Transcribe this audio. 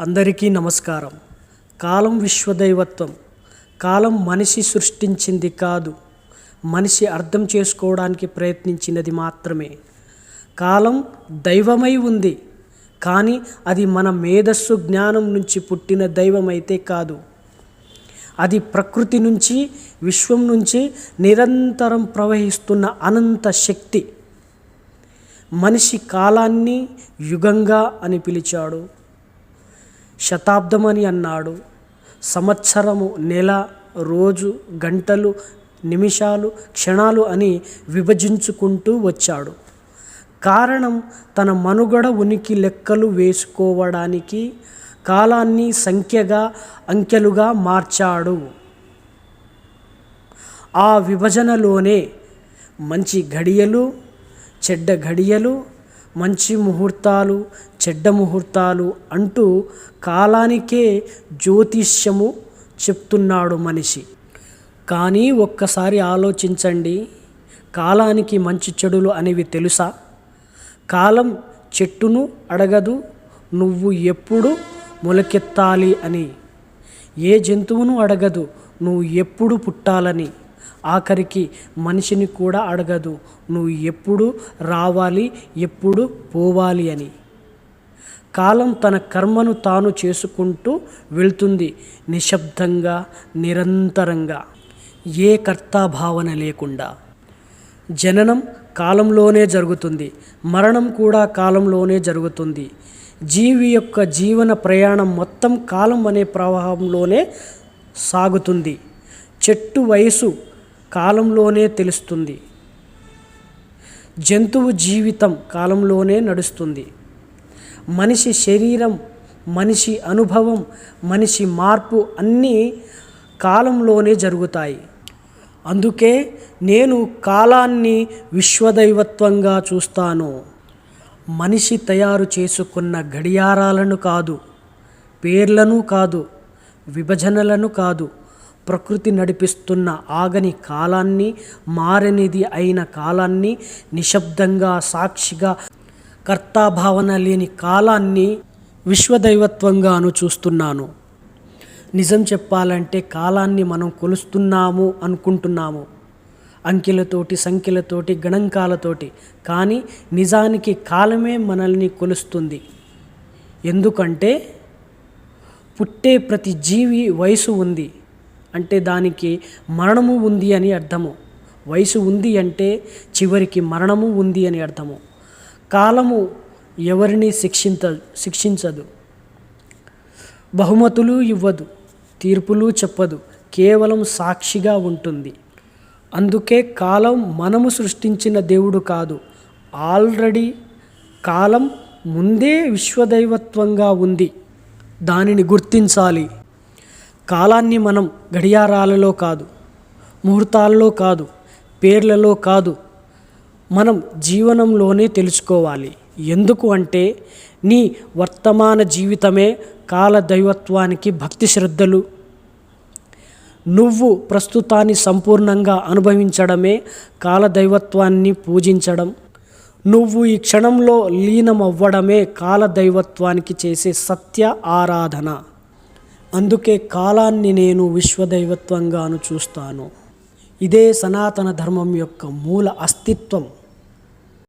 అందరికీ నమస్కారం. కాలం విశ్వదైవత్వం. కాలం మనిషి సృష్టించింది కాదు, మనిషి అర్థం చేసుకోవడానికి ప్రయత్నించినది మాత్రమే. కాలం దైవమై ఉంది, కానీ అది మన మేధస్సు జ్ఞానం నుంచి పుట్టిన దైవమైతే కాదు. అది ప్రకృతి నుంచి, విశ్వం నుంచి నిరంతరం ప్రవహిస్తున్న అనంత శక్తి. మనిషి కాలాన్ని యుగంగా అని పిలిచాడు, శతాబ్దమని అన్నాడు, సంవత్సరము, నెల, రోజు, గంటలు, నిమిషాలు, క్షణాలు అని విభజించుకుంటూ వచ్చాడు. కారణం, తన మనుగడ ఉనికి లెక్కలు వేసుకోవడానికి కాలాన్ని సంఖ్యగా, అంకెలుగా మార్చాడు. ఆ విభజనలోనే మంచి ఘడియలు, చెడ్డ ఘడియలు, మంచి ముహూర్తాలు, చెడ్డ ముహూర్తాలు అంటూ కాలానికే జ్యోతిష్యము చెప్తున్నాడు మనిషి. కానీ ఒక్కసారి ఆలోచించండి, కాలానికి మంచి చెడులు అనేవి తెలుసా? కాలం చెట్టును అడగదు నువ్వు ఎప్పుడు మొలకెత్తాలి అని, ఏ జంతువును అడగదు నువ్వు ఎప్పుడు పుట్టాలని, ఆఖరికి మనిషిని కూడా అడగదు నువ్వు ఎప్పుడు రావాలి, ఎప్పుడు పోవాలి అని. కాలం తన కర్మను తాను చేసుకుంటూ వెళ్తుంది, నిశ్శబ్దంగా, నిరంతరంగా, ఏ కర్తాభావన లేకుండా. జననం కాలంలోనే జరుగుతుంది, మరణం కూడా కాలంలోనే జరుగుతుంది. జీవి యొక్క జీవన ప్రయాణం మొత్తం కాలం అనే ప్రవాహంలోనే సాగుతుంది. చెట్టు వయసు కాలంలోనే తెలుస్తుంది, జంతువు జీవితం కాలంలోనే నడుస్తుంది. మనిషి శరీరం, మనిషి అనుభవం, మనిషి మార్పు అన్నీ కాలంలోనే జరుగుతాయి. అందుకే నేను కాలాన్ని విశ్వదైవత్వంగా చూస్తాను. మనిషి తయారు చేసుకున్న గడియారాలను కాదు, పేర్లను కాదు, విభజనలను కాదు, ప్రకృతి నడిపిస్తున్న ఆగని కాలాన్ని, మారనిది అయిన కాలాన్ని, నిశ్శబ్దంగా, సాక్షిగా, కర్తాభావన లేని కాలాన్ని విశ్వదైవత్వంగాను చూస్తున్నాను. నిజం చెప్పాలంటే కాలాన్ని మనం కొలుస్తున్నాము అనుకుంటున్నాము, అంకెలతోటి, సంఖ్యలతోటి, గణాంకాలతోటి. కానీ నిజానికి కాలమే మనల్ని కొలుస్తుంది. ఎందుకంటే పుట్టే ప్రతి జీవి వయసు ఉంది అంటే దానికి మరణము ఉంది అని అర్థము. వయసు ఉంది అంటే చివరికి మరణము ఉంది అని అర్థము. కాలము ఎవరిని శిక్షించదు, బహుమతులు ఇవ్వదు, తీర్పులు చెప్పదు, కేవలం సాక్షిగా ఉంటుంది. అందుకే కాలం మనము సృష్టించిన దేవుడు కాదు, ఆల్రెడీ కాలం ముందే విశ్వదైవత్వంగా ఉంది. దానిని గుర్తించాలి. కాలాన్ని మనం గడియారాలలో కాదు, ముహూర్తాలలో కాదు, పేర్లలో కాదు, మనం జీవనంలోనే తెలుసుకోవాలి. ఎందుకు అంటే నీ వర్తమాన జీవితమే కాల దైవత్వానికి భక్తి శ్రద్ధలు. నువ్వు ప్రస్తుతాన్ని సంపూర్ణంగా అనుభవించడమే కాలదైవత్వాన్ని పూజించడం. నువ్వు ఈ క్షణంలో లీనమవ్వడమే కాలదైవత్వానికి చేసే సత్య ఆరాధన. అందుకే కాలాన్ని నేను విశ్వదైవత్వంగాను చూస్తాను. ఇదే సనాతన ధర్మం యొక్క మూల అస్తిత్వం.